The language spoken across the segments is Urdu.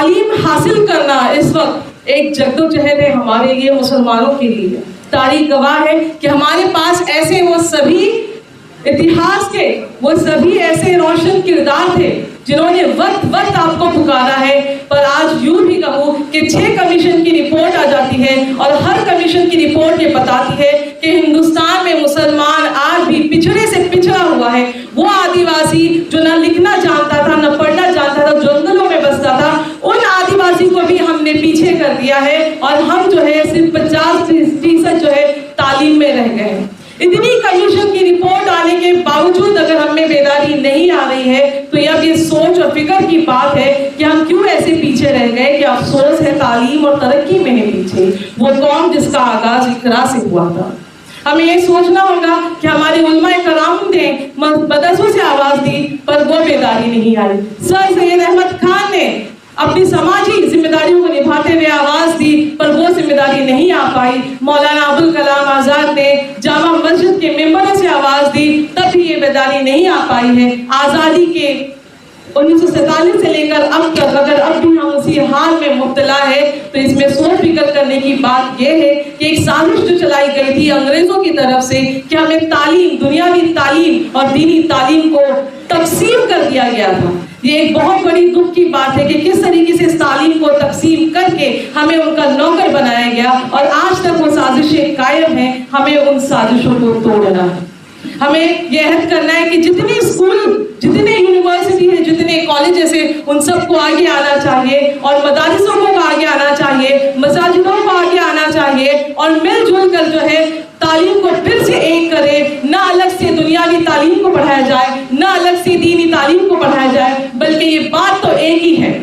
تعلیم حاصل کرنا اس وقت ایک جدوجہد ہے ہمارے لیے، مسلمانوں کے لیے۔ تاریخ گواہ ہے کہ ہمارے پاس ایسے وہ سبھی اتہاس کے وہ سبھی ایسے روشن کردار تھے جنہوں نے وقت وقت آپ کو پکارا ہے، پر آج یوں بھی کہوں کہ 6 کمیشن کی رپورٹ آ جاتی ہے اور ہر کمیشن کی رپورٹ یہ بتاتی ہے کہ ہندوستان میں مسلمان آج بھی پچھڑے سے پچھڑا ہوا ہے۔ وہ آدیواسی جو نہ لکھنا جانتا تھا، نہ پڑھنا جانتا تھا، جنگلوں میں بستا تھا، ان آدیواسی کو بھی ہم نے پیچھے کر دیا ہے اور ہم جو ہے صرف 50% جو ہے تعلیم میں رہ گئے ہیں۔ اتنی کمیشن کی رپورٹ آنے کے باوجود اگر ہم میں بیداری نہیں آ رہی ہے تو یہ سوچ اور فکر کی بات ہے کہ ہم کیوں ایسے پیچھے رہ گئے، کہ افسوس ہے تعلیم اور ترقی میں ہے پیچھے، وہ قوم جس کا آغاز اقرا سے ہوا تھا۔ ہمیں یہ سوچنا ہوگا کہ ہمارے علماء کرام نے مدرسوں سے آواز دی پر وہ بیداری نہیں آئی۔ سر سید احمد خان نے اپنی سماجی ذمہ داریوں کو نبھاتے ہوئے آواز دی پر وہ ذمہ داری نہیں آ پائی۔ مولانا ابوالکلام آزاد نے جامع مسجد کے ممبروں سے آواز دی تب بھی یہ بیداری نہیں آ پائی ہے۔ آزادی کے 1947 سے لے کر اب تک اگر اب بھی ہم اسی حال میں مبتلا ہے تو اس میں سوچ فکر کرنے کی بات یہ ہے کہ ایک سازش جو چلائی گئی تھی انگریزوں کی طرف سے کہ ہمیں تعلیم، دنیاوی تعلیم اور دینی تعلیم کو تقسیم کر دیا گیا تھا۔ یہ ایک بہت بڑی دکھ کی بات ہے کہ کس طریقے سے اس تعلیم کو تقسیم کر کے ہمیں ان کا نوکر بنایا گیا اور آج تک وہ سازشیں قائم ہیں۔ ہمیں ان سازشوں کو توڑنا ہے۔ ہمیں یہ عہد کرنا ہے کہ جتنے اسکول، جتنے یونیورسٹی ہیں، جتنے کالجز ہیں، ان سب کو آگے آنا چاہیے اور مدارسوں کو آگے آنا چاہیے، مساجدوں کو آگے آنا چاہیے اور مل جل کر جو ہے تعلیم کو پھر سے ایک کرے۔ نہ الگ سے دنیاوی تعلیم کو پڑھایا جائے، نہ الگ سے دینی تعلیم کو پڑھایا جائے، بلکہ یہ بات تو ایک ہی ہے۔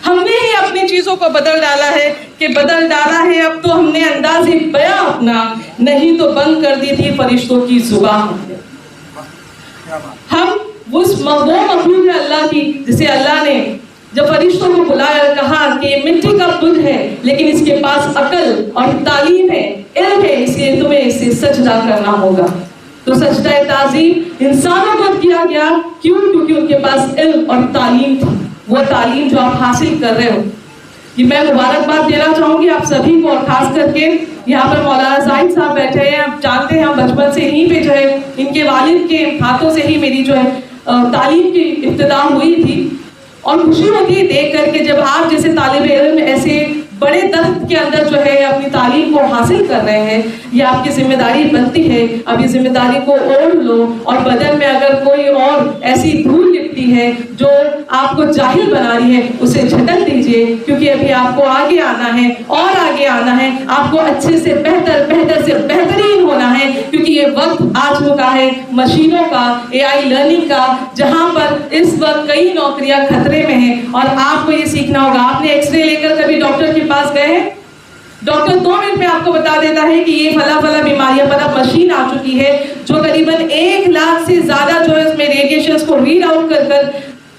ہم نے ہی اپنی چیزوں کو بدل ڈالا ہے کہ بدل ڈالا ہے اب تو ہم نے انداز بیاں اپنا، نہیں تو بند کر دی تھی فرشتوں کی زبان۔ ہم وہ مخلوق ہے اللہ کی جسے اللہ نے جب فرشتوں کو بلایا اور کہا کہ یہ مٹی کا بت ہے لیکن اس کے پاس عقل اور تعلیم ہے، علم ہے، اس لیے تمہیں اسے سجدہ کرنا ہوگا۔ تو سجدہ تعظیم انسانوں کو کیا گیا، کیوں؟ کیونکہ ان کے پاس علم اور تعلیم تھی، وہ تعلیم جو آپ حاصل کر رہے ہو۔ یہ میں مبارکباد دینا چاہوں گی آپ سبھی کو، اور خاص کر کے یہاں پر مولانا زاہد صاحب بیٹھے ہیں۔ آپ جانتے ہیں ہم بچپن سے یہیں پہ جو ہے ان کے والد کے ہاتھوں سے ہی میری جو ہے تعلیم کی ابتدا ہوئی تھی، اور خوشی ہوتی ہے دیکھ کر کے جب آپ جیسے طالب علم ایسے بڑے درخت کے اندر جو ہے اپنی تعلیم کو حاصل کر رہے ہیں۔ یہ آپ کی ذمہ داری بنتی ہے، اب یہ ذمہ داری کو اوڑھ لو، اور بدن میں اگر کوئی اور ایسی دھول لپٹی ہے جو آپ کو جاہل بنا رہی ہے اسے جھٹک دیجئے، کیونکہ ابھی آپ کو آگے آنا ہے اور آگے آنا ہے، آپ کو اچھے سے بہتر، بہتر سے بہترین ہونا ہے، کیونکہ یہ وقت آ چکا ہے مشینوں کا، AI لرننگ کا، جہاں پر اس وقت کئی نوکریاں خطرے میں ہیں، اور آپ کو یہ سیکھنا ہوگا۔ آپ نے ایکس رے لے کر کبھی ڈاکٹر کے پاس گئے ہیں؟ ڈاکٹر 2 منٹ میں آپ کو بتا دیتا ہے کہ یہ فلاں فلاں بیماریاں پر اب مشین آ چکی ہے جو قریباً 1 لاکھ سے زیادہ جو ہے اس میں ریڈیشنز کو ریڈ آؤٹ کر کر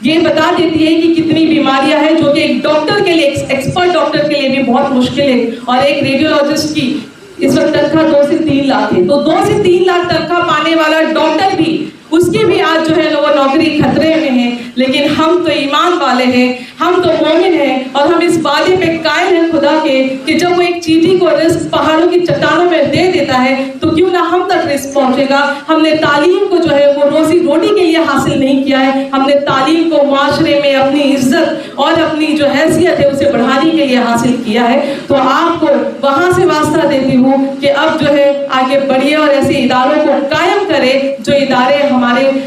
یہ بتا دیتی ہے کہ کتنی بیماریاں ہیں، جو کہ ایک ڈاکٹر کے لیے، ایکسپرٹ ڈاکٹر کے لیے بھی بہت مشکل ہے۔ اور ایک ریڈیولوجسٹ کی اس وقت تنخواہ 2 سے 3 لاکھ ہے، تو 2 سے 3 لاکھ تنخواہ پانے والا ڈاکٹر بھی، اس کی بھی آج جو ہے وہ نوکری خطرے میں ہے۔ لیکن ہم تو ایمان والے ہیں، ہم تو مومن ہیں، اور ہم اس وعدے پہ قائم ہیں خدا کے کہ جب وہ ایک چیٹی کو رزق پہاڑوں کی چٹانوں میں دے دیتا ہے تو کیوں نہ ہم تک رزق پہنچے گا۔ ہم نے تعلیم کو جو ہے وہ روزی روٹی کے لیے حاصل نہیں کیا ہے، ہم نے تعلیم کو معاشرے میں اپنی عزت اور اپنی جو حیثیت ہے اسے بڑھانے کے لیے حاصل کیا ہے۔ تو آپ کو وہاں سے واسطہ دیتی ہوں کہ اب جو ہے آگے بڑھیے اور ایسے اداروں کو قائم کرے جو ادارے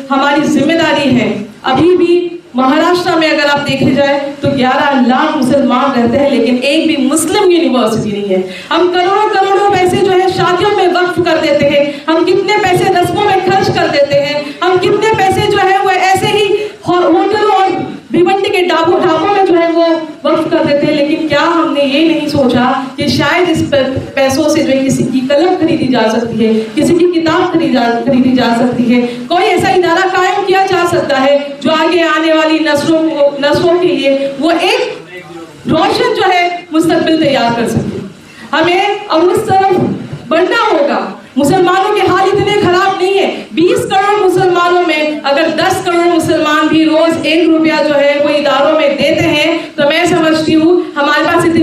ہماری ذمہ داری ہے۔ ابھی بھی مہاراشٹر میں اگر آپ دیکھے جائے تو 11 لاکھ مسلمان رہتے ہیں لیکن ایک بھی مسلم یونیورسٹی نہیں ہے۔ ہم کروڑوں پیسے جو ہے شادیوں میں وقف کر دیتے ہیں، ہم کتنے پیسے رسموں میں خرچ کر دیتے ہیں، ہم کتنے پیسے جو ہے وہ ایسے ہی ہوٹلوں اور بھیونڈی کے ڈھابوں میں جو ہے وہ وقف کر دیتے ہیں۔ لیکن کیا ہم نے یہ نہیں سوچا کہ شاید اس پیسوں سے جو ہے کسی کی قلم خریدی جا سکتی ہے، کسی کی کتاب خریدی جا سکتی ہے، کوئی ایسا ادارہ قائم کیا جا سکتا ہے جو آگے آنے والی نسلوں کے لیے وہ ایک روشن جو ہے مستقبل تیار کر سکے۔ ہمیں اب اس طرف بڑھنا ہوگا۔ مسلمانوں کے حال اتنے خراب نہیں ہیں۔ 20 کروڑ مسلمانوں میں اگر 10 کروڑ مسلمان بھی روز 1 روپیہ جو ہے وہ اداروں میں دیتے ہیں تو میں سمجھتی ہوں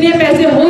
اتنے پیسے ہو